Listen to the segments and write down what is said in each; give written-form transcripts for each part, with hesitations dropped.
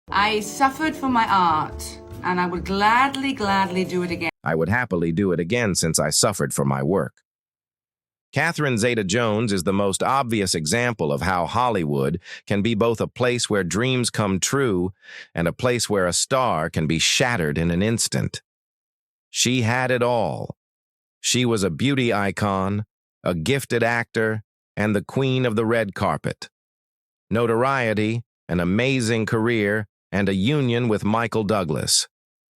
I suffered for my art, and I would gladly do it again. I would happily do it again since I suffered for my work. Catherine Zeta-Jones is the most obvious example of how Hollywood can be both a place where dreams come true and a place where a star can be shattered in an instant. She had it all. She was a beauty icon, a gifted actor, and the queen of the red carpet. Notoriety, an amazing career, and a union with Michael Douglas.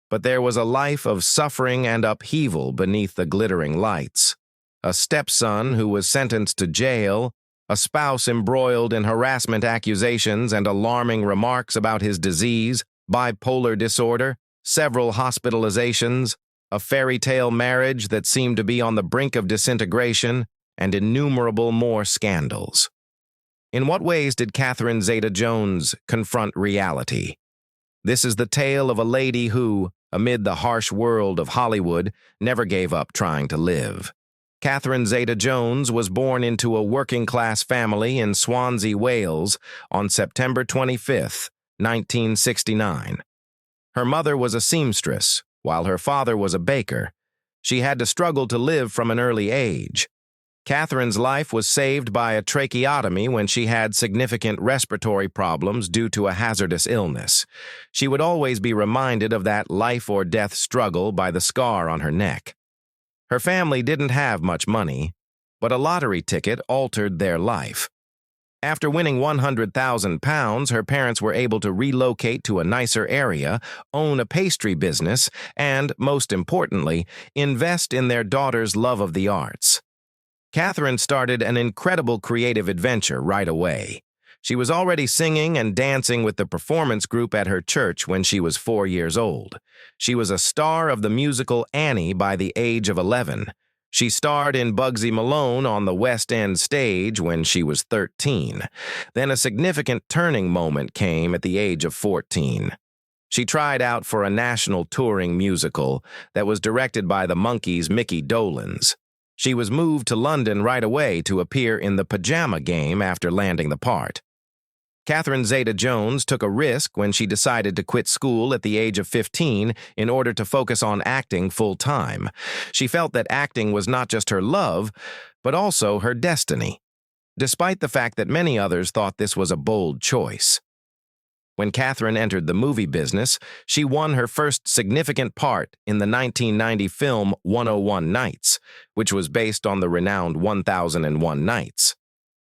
But there was a life of suffering and upheaval beneath the glittering lights. A stepson who was sentenced to jail, a spouse embroiled in harassment accusations and alarming remarks about his disease, bipolar disorder, several hospitalizations, a fairy tale marriage that seemed to be on the brink of disintegration, and innumerable more scandals. In what ways did Catherine Zeta-Jones confront reality? This is the tale of a lady who, amid the harsh world of Hollywood, never gave up trying to live. Catherine Zeta-Jones was born into a working-class family in Swansea, Wales, on September 25, 1969. Her mother was a seamstress, while her father was a baker. She had to struggle to live from an early age. Catherine's life was saved by a tracheotomy when she had significant respiratory problems due to a hazardous illness. She would always be reminded of that life-or-death struggle by the scar on her neck. Her family didn't have much money, but a lottery ticket altered their life. After winning £100,000, her parents were able to relocate to a nicer area, own a pastry business, and, most importantly, invest in their daughter's love of the arts. Catherine started an incredible creative adventure right away. She was already singing and dancing with the performance group at her church when she was 4 years old. She was a star of the musical Annie by the age of 11. She starred in Bugsy Malone on the West End stage when she was 13. Then a significant turning moment came at the age of 14. She tried out for a national touring musical that was directed by the Monkees' Mickey Dolenz. She was moved to London right away to appear in The Pajama Game after landing the part. Catherine Zeta-Jones took a risk when she decided to quit school at the age of 15 in order to focus on acting full-time. She felt that acting was not just her love, but also her destiny, despite the fact that many others thought this was a bold choice. When Catherine entered the movie business, she won her first significant part in the 1990 film 101 Nights, which was based on the renowned 1001 Nights.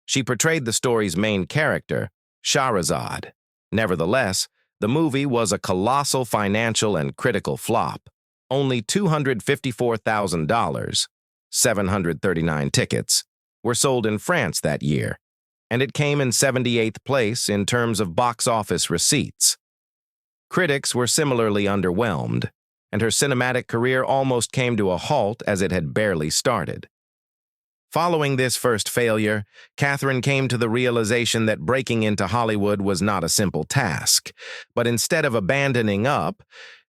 She portrayed the story's main character, Shahrazad. Nevertheless, the movie was a colossal financial and critical flop. Only $254,000, 739 tickets, were sold in France that year, and it came in 78th place in terms of box office receipts. Critics were similarly underwhelmed, and her cinematic career almost came to a halt as it had barely started. Following this first failure, Catherine came to the realization that breaking into Hollywood was not a simple task, but instead of abandoning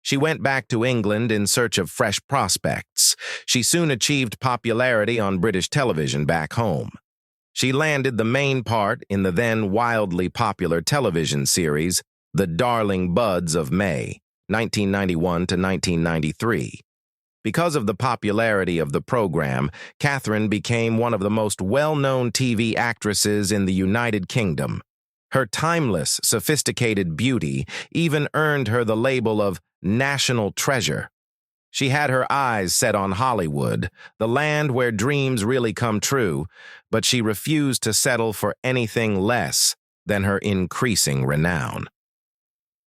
she went back to England in search of fresh prospects. She soon achieved popularity on British television back home. She landed the main part in the then wildly popular television series, The Darling Buds of May, 1991 to 1993. Because of the popularity of the program, Catherine became one of the most well-known TV actresses in the United Kingdom. Her timeless, sophisticated beauty even earned her the label of national treasure. She had her eyes set on Hollywood, the land where dreams really come true, but she refused to settle for anything less than her increasing renown.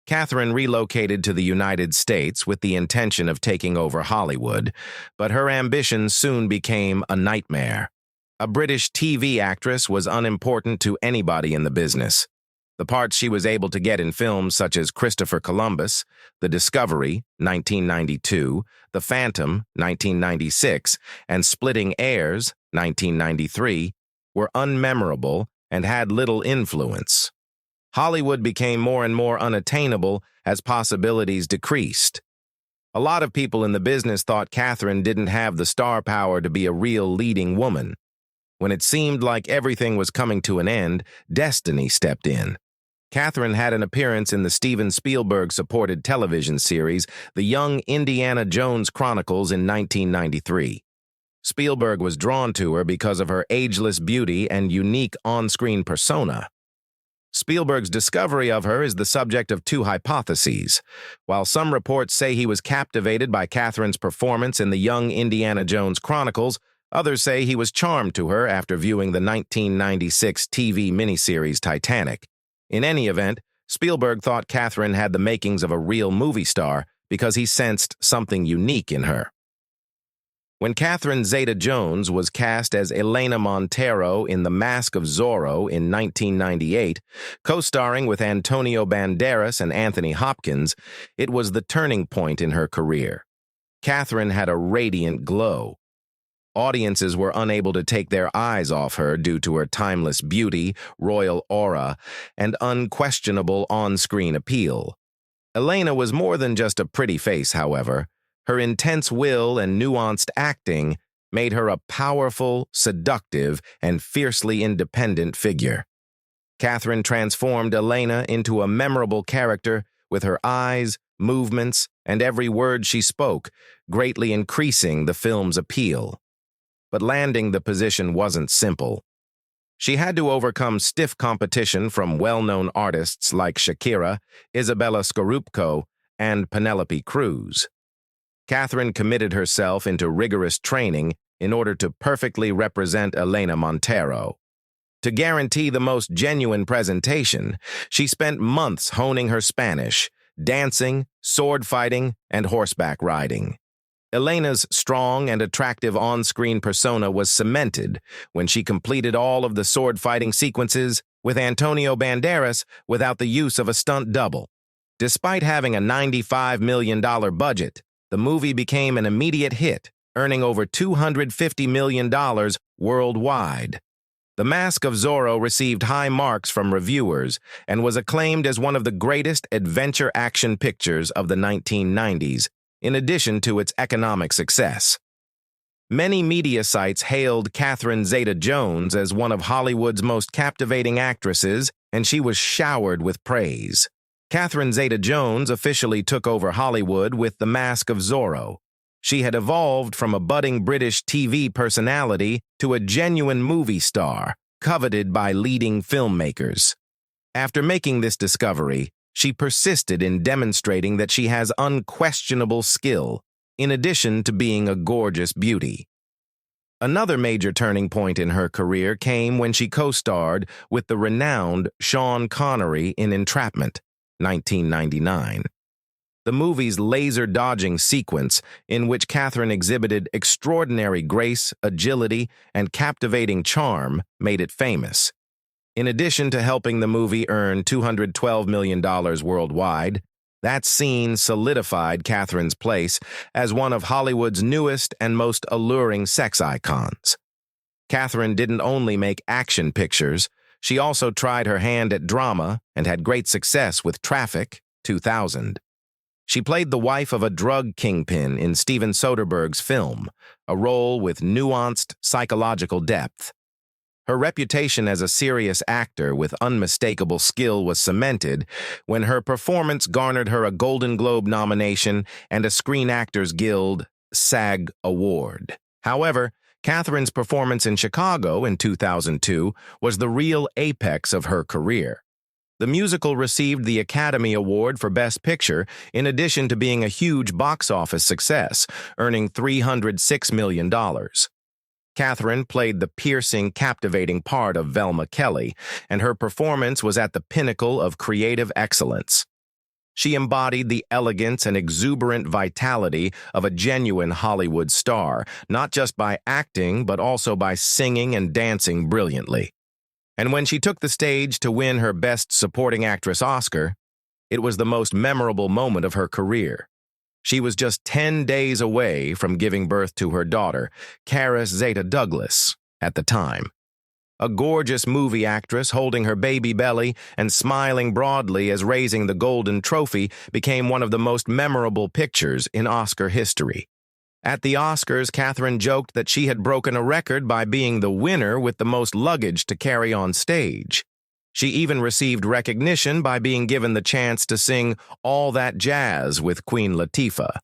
Catherine relocated to the United States with the intention of taking over Hollywood, but her ambitions soon became a nightmare. A British TV actress was unimportant to anybody in the business. The parts she was able to get in films such as Christopher Columbus, The Discovery, 1992, The Phantom, 1996, and Splitting Heirs, 1993, were unmemorable and had little influence. Hollywood became more and more unattainable as possibilities decreased. A lot of people in the business thought Catherine didn't have the star power to be a real leading woman. When it seemed like everything was coming to an end, destiny stepped in. Catherine had an appearance in the Steven Spielberg-supported television series The Young Indiana Jones Chronicles in 1993. Spielberg was drawn to her because of her ageless beauty and unique on-screen persona. Spielberg's discovery of her is the subject of two hypotheses. While some reports say he was captivated by Catherine's performance in The Young Indiana Jones Chronicles, others say he was charmed to her after viewing the 1996 TV miniseries Titanic. In any event, Spielberg thought Catherine had the makings of a real movie star because he sensed something unique in her. When Catherine Zeta-Jones was cast as Elena Montero in The Mask of Zorro in 1998, co-starring with Antonio Banderas and Anthony Hopkins, it was the turning point in her career. Catherine had a radiant glow. Audiences were unable to take their eyes off her due to her timeless beauty, royal aura, and unquestionable on-screen appeal. Elena was more than just a pretty face, however. Her intense will and nuanced acting made her a powerful, seductive, and fiercely independent figure. Catherine transformed Elena into a memorable character with her eyes, movements, and every word she spoke, greatly increasing the film's appeal. But landing the position wasn't simple. She had to overcome stiff competition from well-known artists like Shakira, Isabella Scorupco, and Penelope Cruz. Catherine committed herself into rigorous training in order to perfectly represent Elena Montero. To guarantee the most genuine presentation, she spent months honing her Spanish, dancing, sword fighting, and horseback riding. Elena's strong and attractive on-screen persona was cemented when she completed all of the sword-fighting sequences with Antonio Banderas without the use of a stunt double. Despite having a $95 million budget, the movie became an immediate hit, earning over $250 million worldwide. The Mask of Zorro received high marks from reviewers and was acclaimed as one of the greatest adventure action pictures of the 1990s, in addition to its economic success. Many media sites hailed Catherine Zeta-Jones as one of Hollywood's most captivating actresses, and she was showered with praise. Catherine Zeta-Jones officially took over Hollywood with The Mask of Zorro. She had evolved from a budding British TV personality to a genuine movie star, coveted by leading filmmakers. After making this discovery, she persisted in demonstrating that she has unquestionable skill, in addition to being a gorgeous beauty. Another major turning point in her career came when she co-starred with the renowned Sean Connery in Entrapment, 1999. The movie's laser-dodging sequence, in which Catherine exhibited extraordinary grace, agility, and captivating charm, made it famous. In addition to helping the movie earn $212 million worldwide, that scene solidified Catherine's place as one of Hollywood's newest and most alluring sex icons. Catherine didn't only make action pictures, she also tried her hand at drama and had great success with Traffic, 2000. She played the wife of a drug kingpin in Steven Soderbergh's film, a role with nuanced psychological depth. Her reputation as a serious actor with unmistakable skill was cemented when her performance garnered her a Golden Globe nomination and a Screen Actors Guild SAG award. However, Catherine's performance in Chicago in 2002 was the real apex of her career. The musical received the Academy Award for Best Picture in addition to being a huge box office success, earning $306 million. Catherine played the piercing, captivating part of Velma Kelly, and her performance was at the pinnacle of creative excellence. She embodied the elegance and exuberant vitality of a genuine Hollywood star, not just by acting, but also by singing and dancing brilliantly. And when she took the stage to win her Best Supporting Actress Oscar, it was the most memorable moment of her career. She was just 10 days away from giving birth to her daughter, Catherine Zeta-Douglas, at the time. A gorgeous movie actress holding her baby belly and smiling broadly as raising the golden trophy became one of the most memorable pictures in Oscar history. At the Oscars, Catherine joked that she had broken a record by being the winner with the most luggage to carry on stage. She even received recognition by being given the chance to sing All That Jazz with Queen Latifah.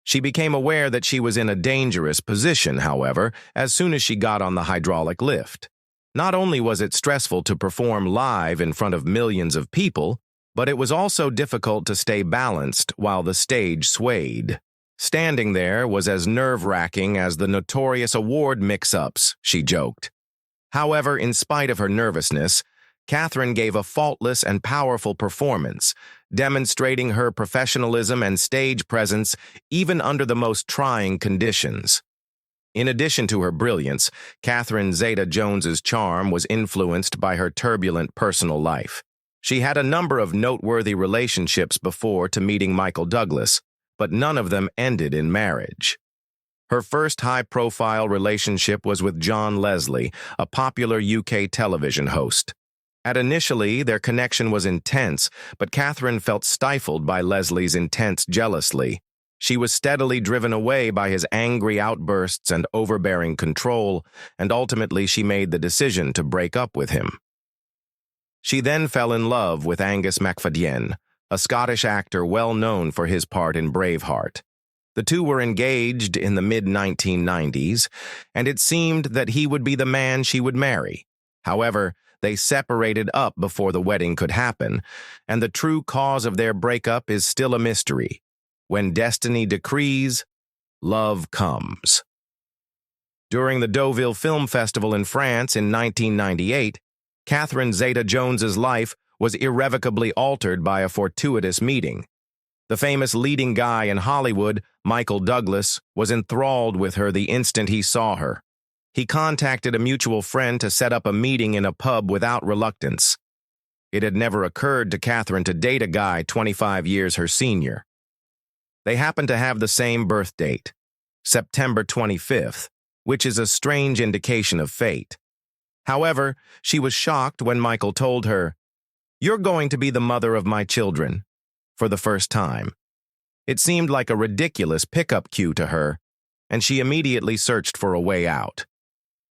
She became aware that she was in a dangerous position, however, as soon as she got on the hydraulic lift. Not only was it stressful to perform live in front of millions of people, but it was also difficult to stay balanced while the stage swayed. Standing there was as nerve-wracking as the notorious award mix-ups, she joked. However, in spite of her nervousness, Catherine gave a faultless and powerful performance, demonstrating her professionalism and stage presence even under the most trying conditions. In addition to her brilliance, Catherine Zeta-Jones's charm was influenced by her turbulent personal life. She had a number of noteworthy relationships before to meeting Michael Douglas, but none of them ended in marriage. Her first high-profile relationship was with John Leslie, a popular UK television host. Initially, their connection was intense, but Catherine felt stifled by Leslie's intense jealousy. She was steadily driven away by his angry outbursts and overbearing control, and ultimately she made the decision to break up with him. She then fell in love with Angus MacFadyen, a Scottish actor well known for his part in Braveheart. The two were engaged in the mid-1990s, and it seemed that he would be the man she would marry. However, they separated up before the wedding could happen, and the true cause of their breakup is still a mystery. When destiny decrees, love comes. During the Deauville Film Festival in France in 1998, Catherine Zeta-Jones's life was irrevocably altered by a fortuitous meeting. The famous leading guy in Hollywood, Michael Douglas, was enthralled with her the instant he saw her. He contacted a mutual friend to set up a meeting in a pub without reluctance. It had never occurred to Catherine to date a guy 25 years her senior. They happened to have the same birth date, September 25th, which is a strange indication of fate. However, she was shocked when Michael told her, "You're going to be the mother of my children," for the first time. It seemed like a ridiculous pickup cue to her, and she immediately searched for a way out.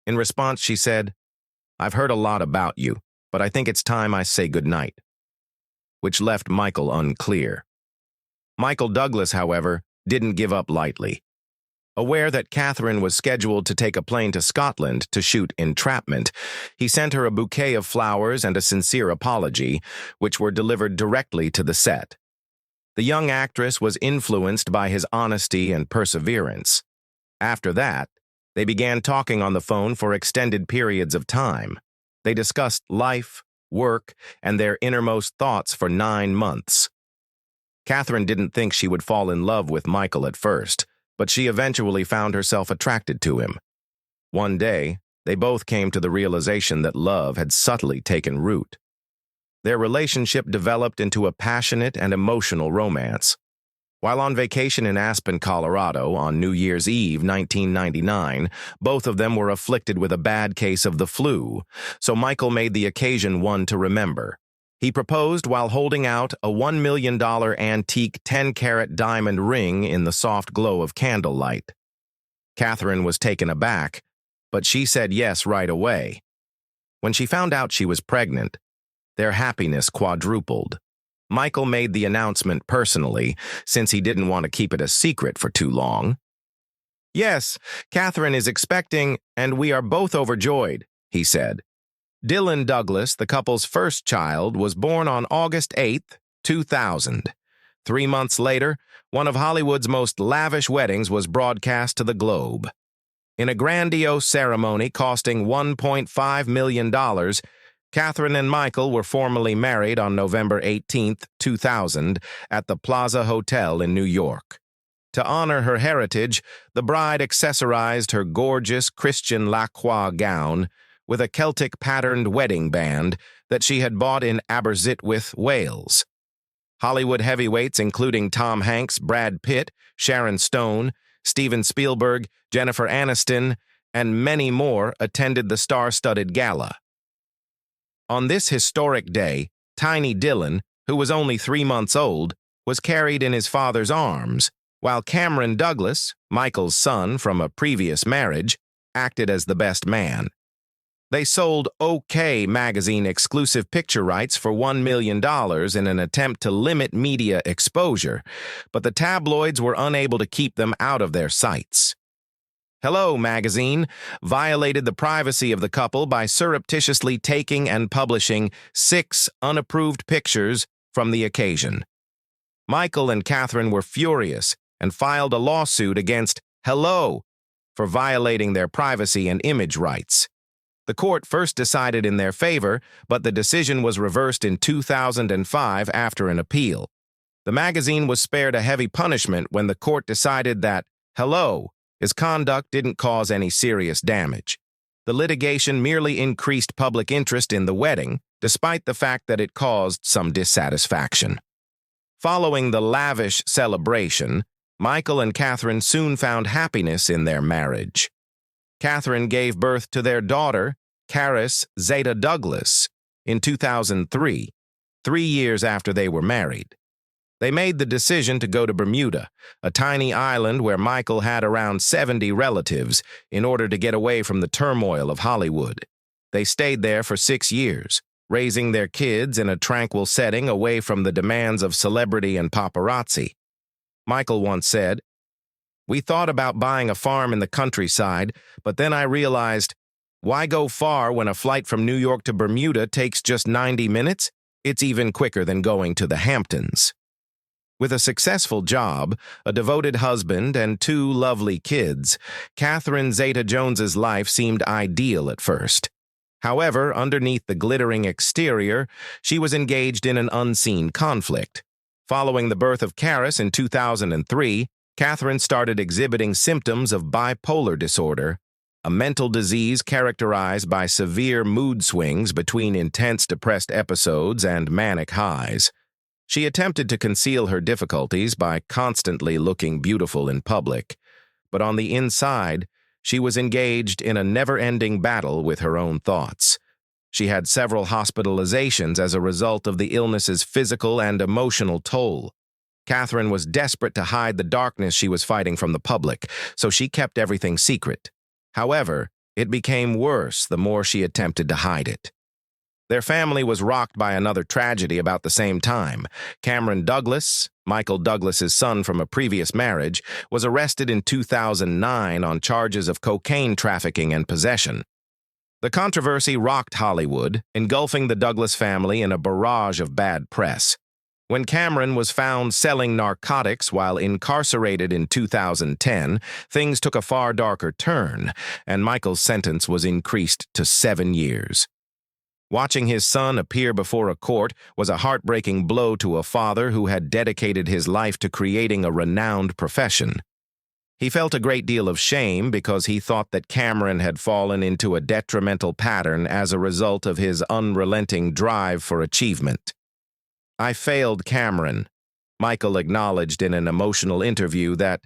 In response, she said, "I've heard a lot about you, but I think it's time I say goodnight," which left Michael unclear. Michael Douglas, however, didn't give up lightly. Aware that Catherine was scheduled to take a plane to Scotland to shoot Entrapment, he sent her a bouquet of flowers and a sincere apology, which were delivered directly to the set. The young actress was influenced by his honesty and perseverance. After that, they began talking on the phone for extended periods of time. They discussed life, work, and their innermost thoughts for 9 months. Catherine didn't think she would fall in love with Michael at first, but she eventually found herself attracted to him. One day, they both came to the realization that love had subtly taken root. Their relationship developed into a passionate and emotional romance. While on vacation in Aspen, Colorado, on New Year's Eve 1999, both of them were afflicted with a bad case of the flu, so Michael made the occasion one to remember. He proposed while holding out a $1 million antique 10-carat diamond ring in the soft glow of candlelight. Catherine was taken aback, but she said yes right away. When she found out she was pregnant, their happiness quadrupled. Michael made the announcement personally, since he didn't want to keep it a secret for too long. "Yes, Catherine is expecting, and we are both overjoyed," he said. Dylan Douglas, the couple's first child, was born on August 8, 2000. 3 months later, one of Hollywood's most lavish weddings was broadcast to the globe. In a grandiose ceremony costing $1.5 million, Catherine and Michael were formally married on November 18, 2000, at the Plaza Hotel in New York. To honor her heritage, the bride accessorized her gorgeous Christian Lacroix gown with a Celtic-patterned wedding band that she had bought in Aberystwyth, Wales. Hollywood heavyweights including Tom Hanks, Brad Pitt, Sharon Stone, Steven Spielberg, Jennifer Aniston, and many more attended the star-studded gala. On this historic day, tiny Dylan, who was only 3 months old, was carried in his father's arms, while Cameron Douglas, Michael's son from a previous marriage, acted as the best man. They sold OK magazine exclusive picture rights for $1 million in an attempt to limit media exposure, but the tabloids were unable to keep them out of their sights. Hello magazine violated the privacy of the couple by surreptitiously taking and publishing 6 unapproved pictures from the occasion. Michael and Catherine were furious and filed a lawsuit against Hello for violating their privacy and image rights. The court first decided in their favor, but the decision was reversed in 2005 after an appeal. The magazine was spared a heavy punishment when the court decided that Hello his conduct didn't cause any serious damage. The litigation merely increased public interest in the wedding, despite the fact that it caused some dissatisfaction. Following the lavish celebration, Michael and Catherine soon found happiness in their marriage. Catherine gave birth to their daughter, Catherine Zeta-Douglas, in 2003, 3 years after they were married. They made the decision to go to Bermuda, a tiny island where Michael had around 70 relatives, in order to get away from the turmoil of Hollywood. They stayed there for 6 years, raising their kids in a tranquil setting away from the demands of celebrity and paparazzi. Michael once said, "We thought about buying a farm in the countryside, but then I realized, why go far when a flight from New York to Bermuda takes just 90 minutes? It's even quicker than going to the Hamptons." With a successful job, a devoted husband, and 2 lovely kids, Catherine Zeta-Jones's life seemed ideal at first. However, underneath the glittering exterior, she was engaged in an unseen conflict. Following the birth of Caris in 2003, Catherine started exhibiting symptoms of bipolar disorder, a mental disease characterized by severe mood swings between intense depressed episodes and manic highs. She attempted to conceal her difficulties by constantly looking beautiful in public, but on the inside, she was engaged in a never-ending battle with her own thoughts. She had several hospitalizations as a result of the illness's physical and emotional toll. Catherine was desperate to hide the darkness she was fighting from the public, so she kept everything secret. However, it became worse the more she attempted to hide it. Their family was rocked by another tragedy about the same time. Cameron Douglas, Michael Douglas's son from a previous marriage, was arrested in 2009 on charges of cocaine trafficking and possession. The controversy rocked Hollywood, engulfing the Douglas family in a barrage of bad press. When Cameron was found selling narcotics while incarcerated in 2010, things took a far darker turn, and Michael's sentence was increased to 7 years. Watching his son appear before a court was a heartbreaking blow to a father who had dedicated his life to creating a renowned profession. He felt a great deal of shame because he thought that Cameron had fallen into a detrimental pattern as a result of his unrelenting drive for achievement. "I failed Cameron," Michael acknowledged in an emotional interview that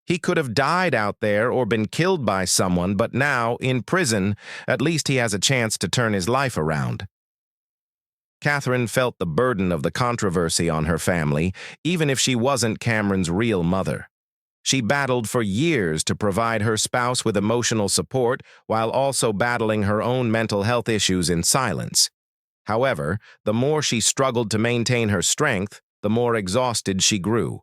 he could have died out there or been killed by someone, but now, in prison, at least he has a chance to turn his life around. Catherine felt the burden of the controversy on her family, even if she wasn't Cameron's real mother. She battled for years to provide her spouse with emotional support while also battling her own mental health issues in silence. However, the more she struggled to maintain her strength, the more exhausted she grew.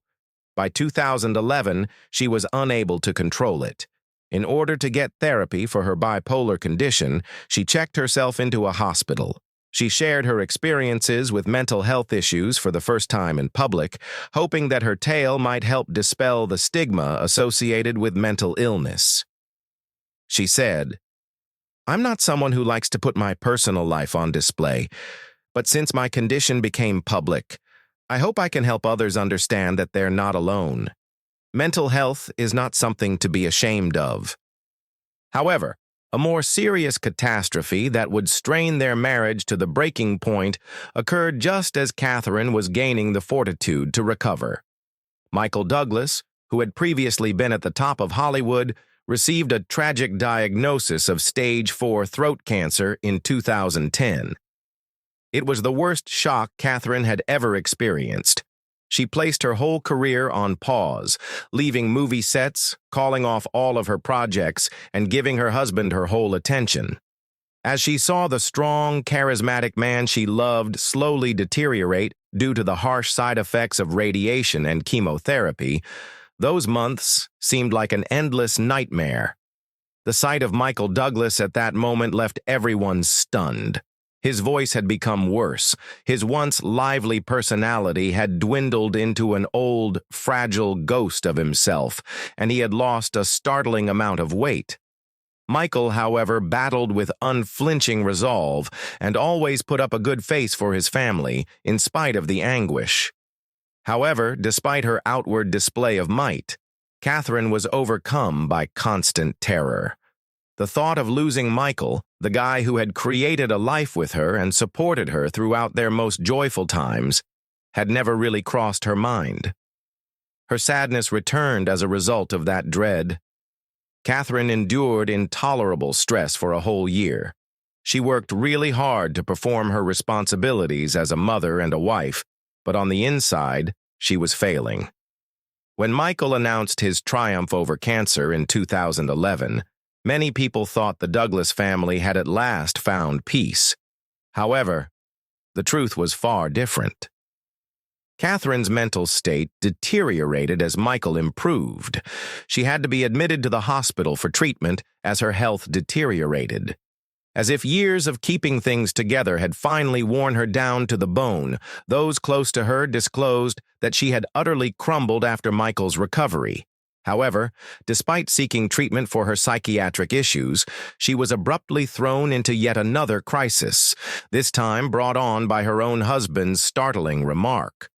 By 2011, she was unable to control it. In order to get therapy for her bipolar condition, she checked herself into a hospital. She shared her experiences with mental health issues for the first time in public, hoping that her tale might help dispel the stigma associated with mental illness. She said, "I'm not someone who likes to put my personal life on display, but since my condition became public, I hope I can help others understand that they're not alone. Mental health is not something to be ashamed of." However, a more serious catastrophe that would strain their marriage to the breaking point occurred just as Catherine was gaining the fortitude to recover. Michael Douglas, who had previously been at the top of Hollywood, received a tragic diagnosis of stage 4 throat cancer in 2010. It was the worst shock Catherine had ever experienced. She placed her whole career on pause, leaving movie sets, calling off all of her projects, and giving her husband her whole attention. As she saw the strong, charismatic man she loved slowly deteriorate due to the harsh side effects of radiation and chemotherapy, those months seemed like an endless nightmare. The sight of Michael Douglas at that moment left everyone stunned. His voice had become worse. His once lively personality had dwindled into an old, fragile ghost of himself, and he had lost a startling amount of weight. Michael, however, battled with unflinching resolve and always put up a good face for his family, in spite of the anguish. However, despite her outward display of might, Catherine was overcome by constant terror. The thought of losing Michael, the guy who had created a life with her and supported her throughout their most joyful times, had never really crossed her mind. Her sadness returned as a result of that dread. Catherine endured intolerable stress for a whole year. She worked really hard to perform her responsibilities as a mother and a wife, but on the inside, she was failing. When Michael announced his triumph over cancer in 2011, many people thought the Douglas family had at last found peace. However, the truth was far different. Catherine's mental state deteriorated as Michael improved. She had to be admitted to the hospital for treatment as her health deteriorated. As if years of keeping things together had finally worn her down to the bone, those close to her disclosed that she had utterly crumbled after Michael's recovery. However, despite seeking treatment for her psychiatric issues, she was abruptly thrown into yet another crisis, this time brought on by her own husband's startling remark.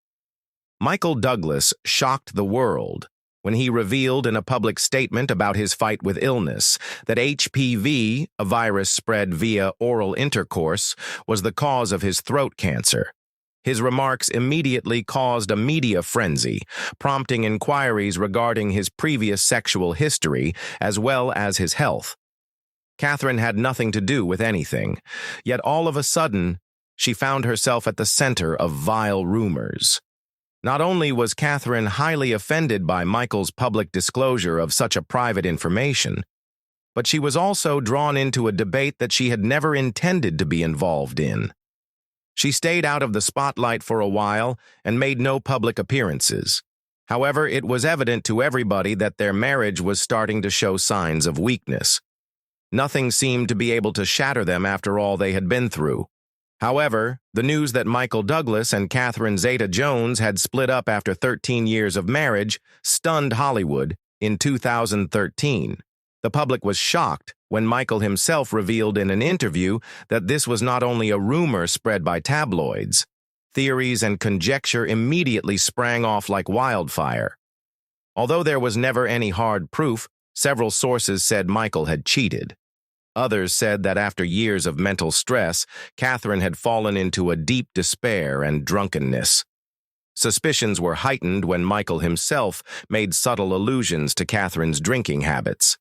Michael Douglas shocked the world when he revealed in a public statement about his fight with illness that HPV, a virus spread via oral intercourse, was the cause of his throat cancer. His remarks immediately caused a media frenzy, prompting inquiries regarding his previous sexual history as well as his health. Catherine had nothing to do with anything, yet all of a sudden, she found herself at the center of vile rumors. Not only was Catherine highly offended by Michael's public disclosure of such a private information, but she was also drawn into a debate that she had never intended to be involved in. She stayed out of the spotlight for a while and made no public appearances. However, it was evident to everybody that their marriage was starting to show signs of weakness. Nothing seemed to be able to shatter them after all they had been through. However, the news that Michael Douglas and Catherine Zeta-Jones had split up after 13 years of marriage stunned Hollywood in 2013. The public was shocked when Michael himself revealed in an interview that this was not only a rumor spread by tabloids. Theories and conjecture immediately sprang off like wildfire. Although there was never any hard proof, several sources said Michael had cheated. Others said that after years of mental stress, Catherine had fallen into a deep despair and drunkenness. Suspicions were heightened when Michael himself made subtle allusions to Catherine's drinking habits.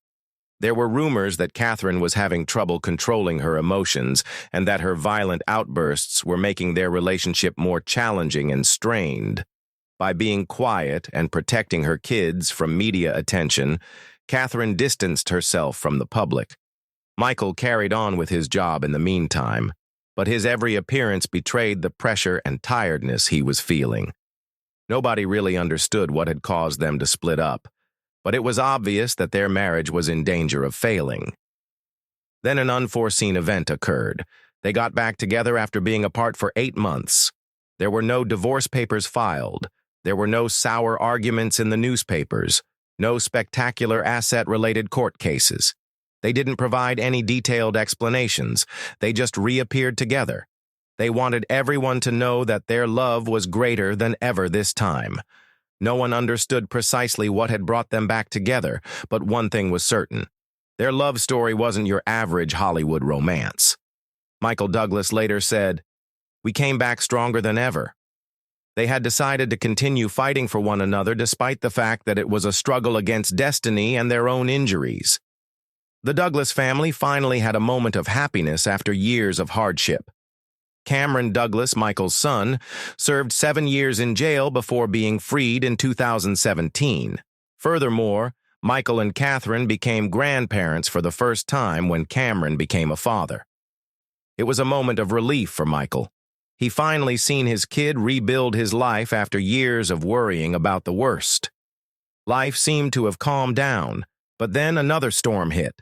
There were rumors that Catherine was having trouble controlling her emotions and that her violent outbursts were making their relationship more challenging and strained. By being quiet and protecting her kids from media attention, Catherine distanced herself from the public. Michael carried on with his job in the meantime, but his every appearance betrayed the pressure and tiredness he was feeling. Nobody really understood what had caused them to split up, but it was obvious that their marriage was in danger of failing. Then an unforeseen event occurred. They got back together after being apart for 8 months. There were no divorce papers filed. There were no sour arguments in the newspapers. No spectacular asset-related court cases. They didn't provide any detailed explanations. They just reappeared together. They wanted everyone to know that their love was greater than ever this time. No one understood precisely what had brought them back together, but one thing was certain. Their love story wasn't your average Hollywood romance. Michael Douglas later said, "We came back stronger than ever." They had decided to continue fighting for one another despite the fact that it was a struggle against destiny and their own injuries. The Douglas family finally had a moment of happiness after years of hardship. Cameron Douglas, Michael's son, served 7 years in jail before being freed in 2017. Furthermore, Michael and Catherine became grandparents for the first time when Cameron became a father. It was a moment of relief for Michael. He finally seen his kid rebuild his life after years of worrying about the worst. Life seemed to have calmed down, but then another storm hit.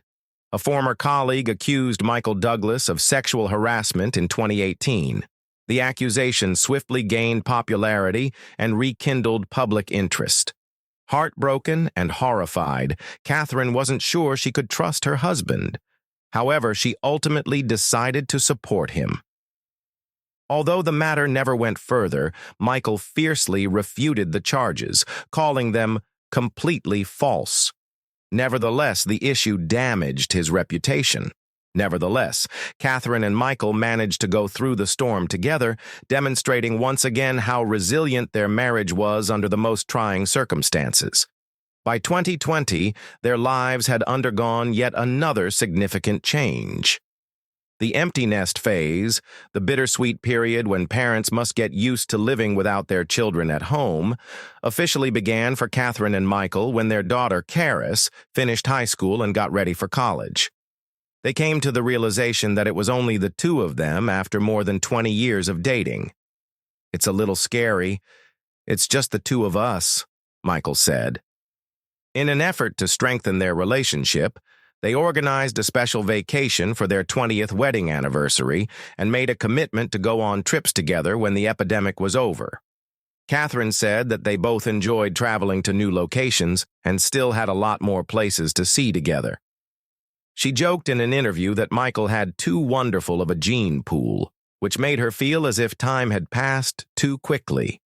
A former colleague accused Michael Douglas of sexual harassment in 2018. The accusation swiftly gained popularity and rekindled public interest. Heartbroken and horrified, Catherine wasn't sure she could trust her husband. However, she ultimately decided to support him. Although the matter never went further, Michael fiercely refuted the charges, calling them completely false. Nevertheless, the issue damaged his reputation. Nevertheless, Catherine and Michael managed to go through the storm together, demonstrating once again how resilient their marriage was under the most trying circumstances. By 2020, their lives had undergone yet another significant change. The empty nest phase, the bittersweet period when parents must get used to living without their children at home, officially began for Catherine and Michael when their daughter, Caris, finished high school and got ready for college. They came to the realization that it was only the two of them after more than 20 years of dating. "It's a little scary. It's just the two of us," Michael said. In an effort to strengthen their relationship, they organized a special vacation for their 20th wedding anniversary and made a commitment to go on trips together when the epidemic was over. Catherine said that they both enjoyed traveling to new locations and still had a lot more places to see together. She joked in an interview that Michael had too wonderful of a gene pool, which made her feel as if time had passed too quickly.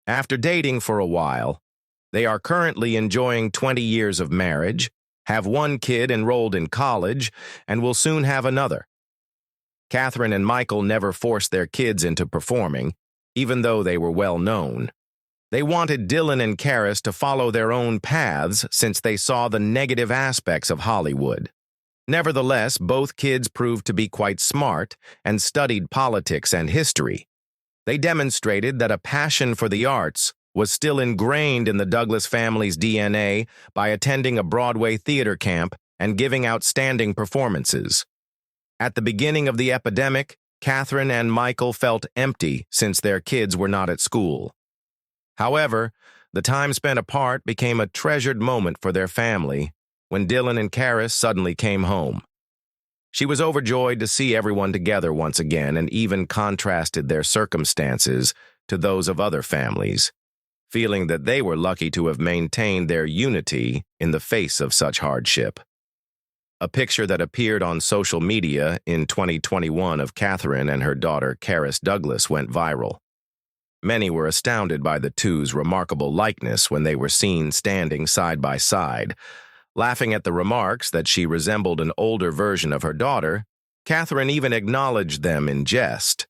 After dating for a while, they are currently enjoying 20 years of marriage, have one kid enrolled in college, and will soon have another. Catherine and Michael never forced their kids into performing, even though they were well known. They wanted Dylan and Caris to follow their own paths since they saw the negative aspects of Hollywood. Nevertheless, both kids proved to be quite smart and studied politics and history. They demonstrated that a passion for the arts was still ingrained in the Douglas family's DNA by attending a Broadway theater camp and giving outstanding performances. At the beginning of the epidemic, Catherine and Michael felt empty since their kids were not at school. However, the time spent apart became a treasured moment for their family when Dylan and Caris suddenly came home. She was overjoyed to see everyone together once again and even contrasted their circumstances to those of other families, feeling that they were lucky to have maintained their unity in the face of such hardship. A picture that appeared on social media in 2021 of Catherine and her daughter Caris Douglas went viral. Many were astounded by the two's remarkable likeness when they were seen standing side by side. Laughing at the remarks that she resembled an older version of her daughter, Catherine even acknowledged them in jest.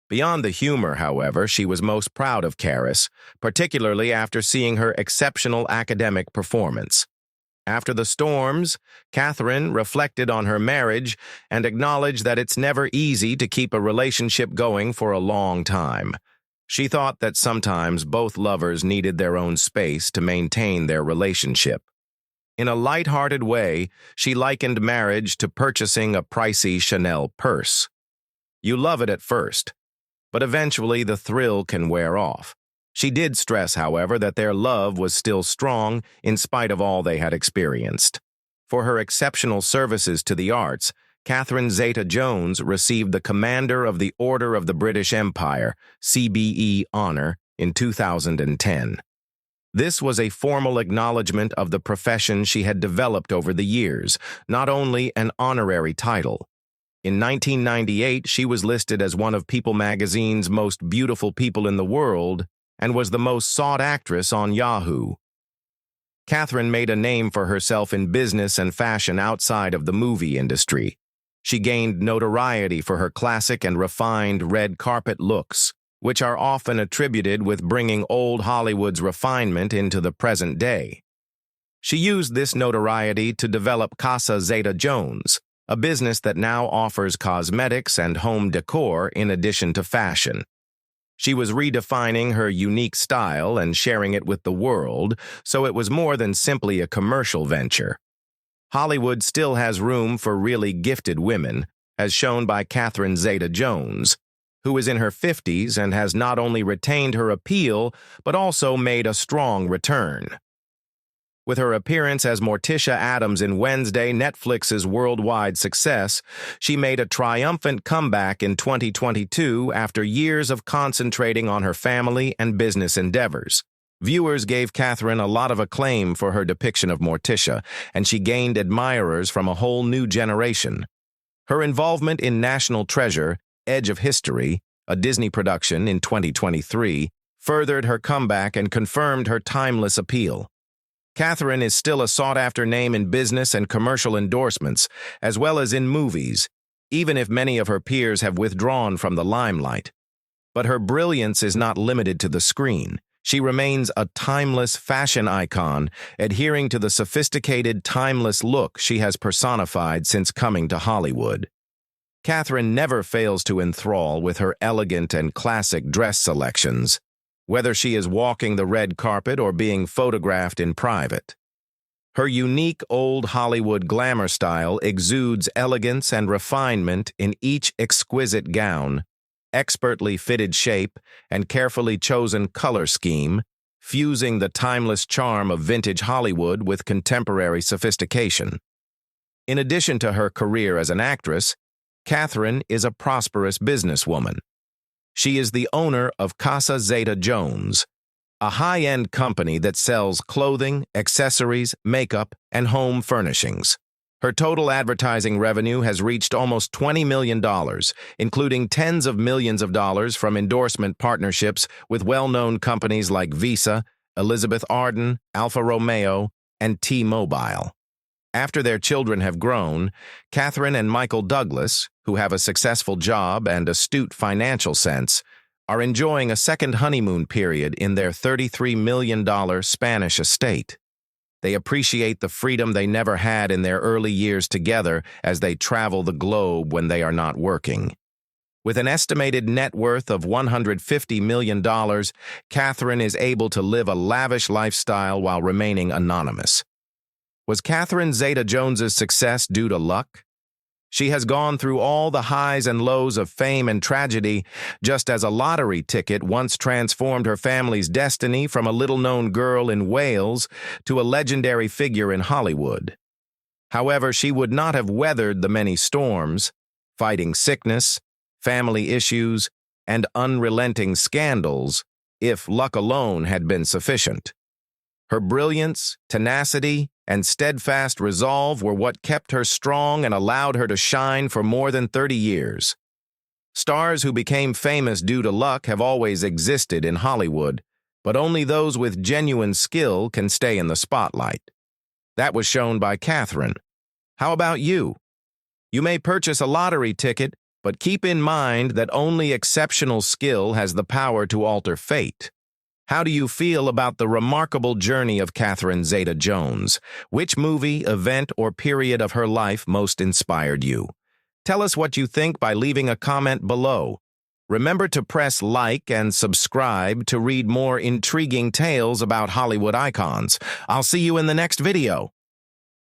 Beyond the humor, however, she was most proud of Caris, particularly after seeing her exceptional academic performance. After the storms, Catherine reflected on her marriage and acknowledged that it's never easy to keep a relationship going for a long time. She thought that sometimes both lovers needed their own space to maintain their relationship. In a light-hearted way, she likened marriage to purchasing a pricey Chanel purse. You love it at first, but eventually the thrill can wear off. She did stress, however, that their love was still strong in spite of all they had experienced. For her exceptional services to the arts, Catherine Zeta-Jones received the Commander of the Order of the British Empire, CBE honor, in 2010. This was a formal acknowledgement of the profession she had developed over the years, not only an honorary title. In 1998, she was listed as one of People magazine's most beautiful people in the world and was the most sought actress on Yahoo. Catherine made a name for herself in business and fashion outside of the movie industry. She gained notoriety for her classic and refined red carpet looks, which are often attributed with bringing old Hollywood's refinement into the present day. She used this notoriety to develop Casa Zeta-Jones, a business that now offers cosmetics and home decor in addition to fashion. She was redefining her unique style and sharing it with the world, so it was more than simply a commercial venture. Hollywood still has room for really gifted women, as shown by Catherine Zeta-Jones, who is in her 50s and has not only retained her appeal, but also made a strong return. With her appearance as Morticia Addams in Wednesday, Netflix's worldwide success, she made a triumphant comeback in 2022 after years of concentrating on her family and business endeavors. Viewers gave Catherine a lot of acclaim for her depiction of Morticia, and she gained admirers from a whole new generation. Her involvement in National Treasure, Edge of History, a Disney production in 2023, furthered her comeback and confirmed her timeless appeal. Catherine is still a sought-after name in business and commercial endorsements, as well as in movies, even if many of her peers have withdrawn from the limelight. But her brilliance is not limited to the screen. She remains a timeless fashion icon, adhering to the sophisticated, timeless look she has personified since coming to Hollywood. Catherine never fails to enthrall with her elegant and classic dress selections, whether she is walking the red carpet or being photographed in private. Her unique old Hollywood glamour style exudes elegance and refinement in each exquisite gown, expertly fitted shape, and carefully chosen color scheme, fusing the timeless charm of vintage Hollywood with contemporary sophistication. In addition to her career as an actress, Catherine is a prosperous businesswoman. She is the owner of Casa Zeta-Jones, a high-end company that sells clothing, accessories, makeup, and home furnishings. Her total advertising revenue has reached almost $20 million, including tens of millions of dollars from endorsement partnerships with well-known companies like Visa, Elizabeth Arden, Alfa Romeo, and T-Mobile. After their children have grown, Catherine and Michael Douglas, who have a successful job and astute financial sense, are enjoying a second honeymoon period in their $33 million Spanish estate. They appreciate the freedom they never had in their early years together as they travel the globe when they are not working. With an estimated net worth of $150 million, Catherine is able to live a lavish lifestyle while remaining anonymous. Was Catherine Zeta-Jones's success due to luck? She has gone through all the highs and lows of fame and tragedy, just as a lottery ticket once transformed her family's destiny from a little-known girl in Wales to a legendary figure in Hollywood. However, she would not have weathered the many storms, fighting sickness, family issues, and unrelenting scandals if luck alone had been sufficient. Her brilliance, tenacity, and steadfast resolve were what kept her strong and allowed her to shine for more than 30 years. Stars who became famous due to luck have always existed in Hollywood, but only those with genuine skill can stay in the spotlight. That was shown by Catherine. How about you? You may purchase a lottery ticket, but keep in mind that only exceptional skill has the power to alter fate. How do you feel about the remarkable journey of Catherine Zeta-Jones? Which movie, event, or period of her life most inspired you? Tell us what you think by leaving a comment below. Remember to press like and subscribe to read more intriguing tales about Hollywood icons. I'll see you in the next video.